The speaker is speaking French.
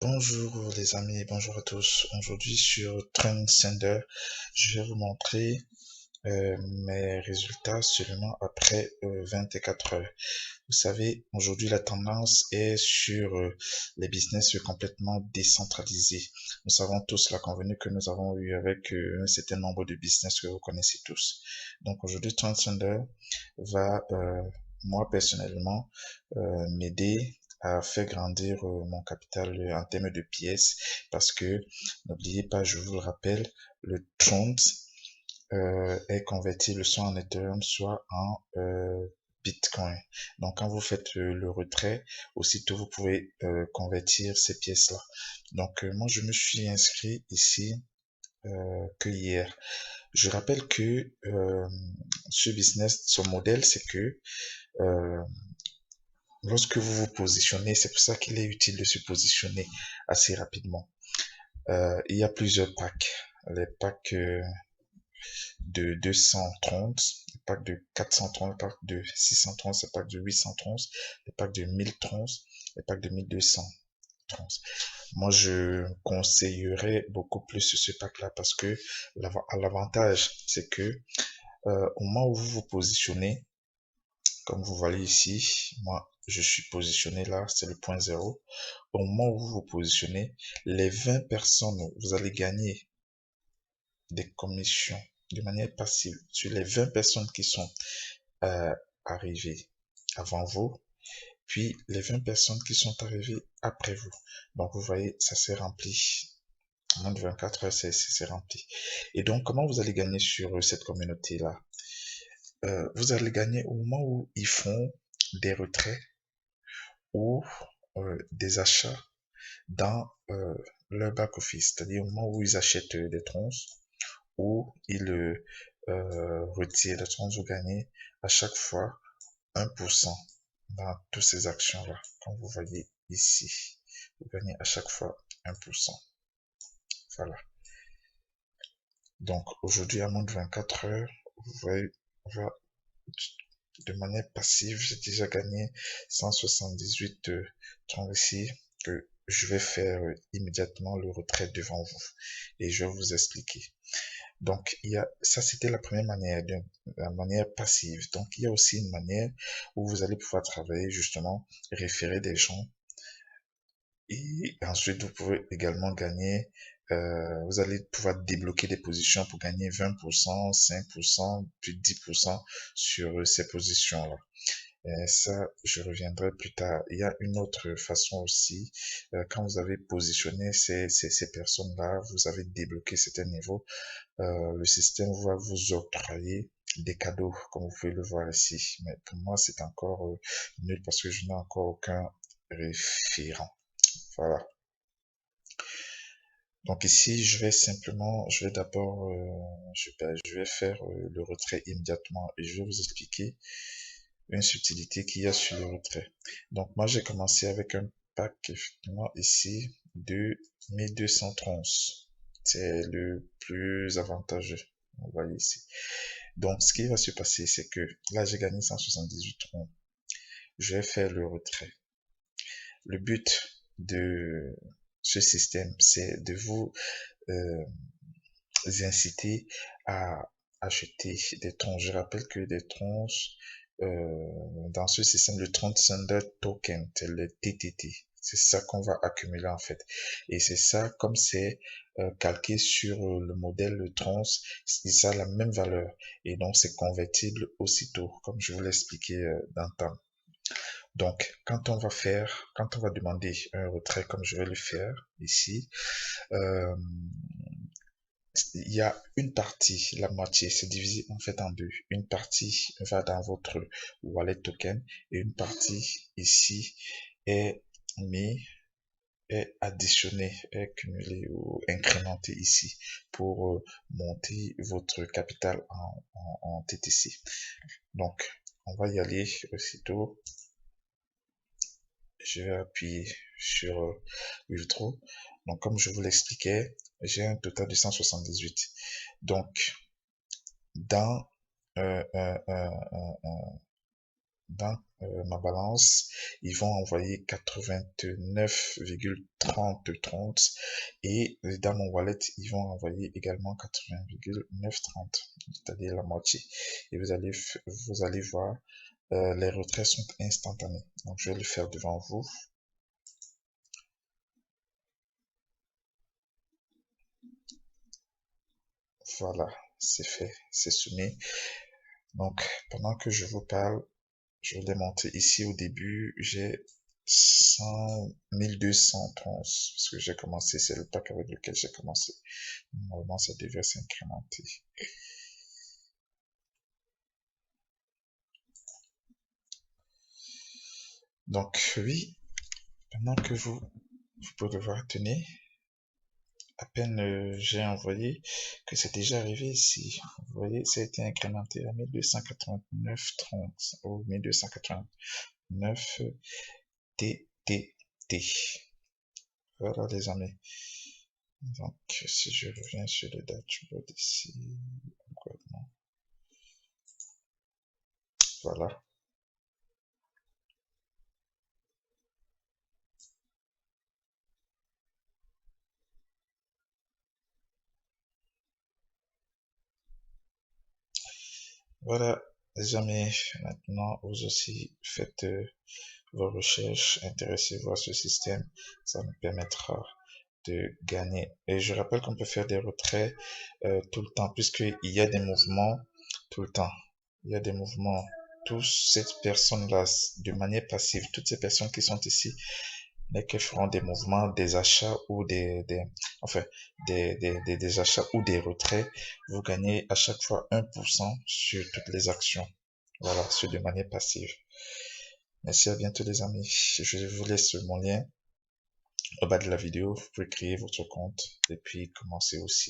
Bonjour les amis, bonjour à tous. Aujourd'hui sur Trendsender, je vais vous montrer mes résultats seulement après 24 heures. Vous savez, aujourd'hui la tendance est sur les business complètement décentralisés. Nous savons tous la convenue que nous avons eue avec un certain nombre de business que vous connaissez tous. Donc aujourd'hui Trendsender va, moi personnellement, m'aider à faire grandir mon capital en termes de pièces parce que n'oubliez pas, je vous le rappelle, le Trond est convertible soit en Ethereum, soit en Bitcoin. Donc quand vous faites le retrait, aussitôt vous pouvez convertir ces pièces-là. Donc moi je me suis inscrit ici que hier. Je rappelle que ce business, son modèle, c'est que euh, lorsque vous vous positionnez, c'est pour ça qu'il est utile de se positionner assez rapidement. Il y a plusieurs packs. Les packs de 230, les packs de 430, les packs de 630, les packs de 830, les packs de 1030, les packs de 1230. Moi, je conseillerais beaucoup plus ce pack-là parce que l'avantage, c'est que au moment où vous vous positionnez, comme vous voyez ici, moi, je suis positionné là, c'est le point zéro. Au moment où vous vous positionnez, les 20 personnes, vous allez gagner des commissions de manière passive sur les 20 personnes qui sont arrivées avant vous, puis les 20 personnes qui sont arrivées après vous. Donc, vous voyez, ça s'est rempli. En moins de 24 heures, c'est rempli. Et donc, comment vous allez gagner sur cette communauté-là? Vous allez gagner au moment où ils font des retraits ou des achats dans leur back-office, c'est-à-dire au moment où ils achètent des tronces ou ils retirent des tronces, vous gagnez à chaque fois 1% dans toutes ces actions-là. Comme vous voyez ici, vous gagnez à chaque fois 1%. Voilà. Donc aujourd'hui, à moins de 24 heures, vous voyez, de manière passive, j'ai déjà gagné 178 troncs ici que je vais faire immédiatement le retrait devant vous et je vais vous expliquer. Donc, ça c'était la première manière, la manière passive. Donc, il y a aussi une manière où vous allez pouvoir travailler justement, référer des gens et ensuite vous pouvez également gagner, vous allez pouvoir débloquer des positions pour gagner 20%, 5%, puis 10% sur ces positions-là. Ça, je reviendrai plus tard. Il y a une autre façon aussi. Quand vous avez positionné ces personnes-là, vous avez débloqué certains niveaux, le système va vous octroyer des cadeaux, comme vous pouvez le voir ici. Mais pour moi, c'est encore nul parce que je n'ai encore aucun référent. Voilà. Donc ici, je vais d'abord, je vais faire le retrait immédiatement et je vais vous expliquer une subtilité qu'il y a sur le retrait. Donc moi, j'ai commencé avec un pack, effectivement, ici, de 1230. C'est le plus avantageux. Vous voyez ici. Donc, ce qui va se passer, c'est que là, j'ai gagné 178 troncs. Je vais faire le retrait. Le but de ce système, c'est de vous inciter à acheter des troncs. Je rappelle que des troncs, dans ce système, le Transcender Token, c'est le TTT. C'est ça qu'on va accumuler en fait. Et c'est ça, comme c'est calqué sur le modèle Trons, ça a la même valeur. Et donc, c'est convertible aussitôt, comme je vous l'ai expliqué d'antan. Donc, quand on va demander un retrait, comme je vais le faire ici, euh, il y a une partie, la moitié, c'est divisé en fait en deux. Une partie va dans votre wallet token et une partie ici est mis, est additionné, est cumulé ou incrémenté ici pour monter votre capital en TTC. Donc, on va y aller aussitôt. Je vais appuyer sur Withdraw. Donc, comme je vous l'expliquais, j'ai un total de 178. Donc, dans, euh, euh, euh, euh, dans ma balance, ils vont envoyer 89,30 et dans mon wallet, ils vont envoyer également 80,930, c'est-à-dire la moitié. Et vous allez voir, les retraits sont instantanés. Donc, je vais le faire devant vous. Voilà, c'est fait, c'est soumis. Donc, pendant que je vous parle, je vais les montrer ici au début. J'ai 1230 parce que j'ai commencé, c'est le pack avec lequel j'ai commencé. Normalement, ça devrait s'incrémenter. Donc, oui, pendant que vous pouvez le voir, tenez, à peine j'ai envoyé que c'est déjà arrivé ici. Vous voyez, ça a été incrémenté à 1289,30 ou 1289 TTT. Voilà les amis. Donc si je reviens sur le dashboard ici, voilà. Voilà les amis, maintenant vous aussi faites vos recherches, intéressez-vous à ce système, ça nous permettra de gagner. Et je rappelle qu'on peut faire des retraits tout le temps, puisqu'il y a des mouvements tout le temps. Il y a des mouvements. Toutes ces personnes-là, de manière passive, toutes ces personnes qui sont ici, dès qu'elles feront des mouvements, des achats ou enfin, des achats ou des retraits, vous gagnez à chaque fois 1% sur toutes les actions. Voilà, c'est de manière passive. Merci, à bientôt les amis. Je vous laisse mon lien au bas de la vidéo. Vous pouvez créer votre compte et puis commencer aussi.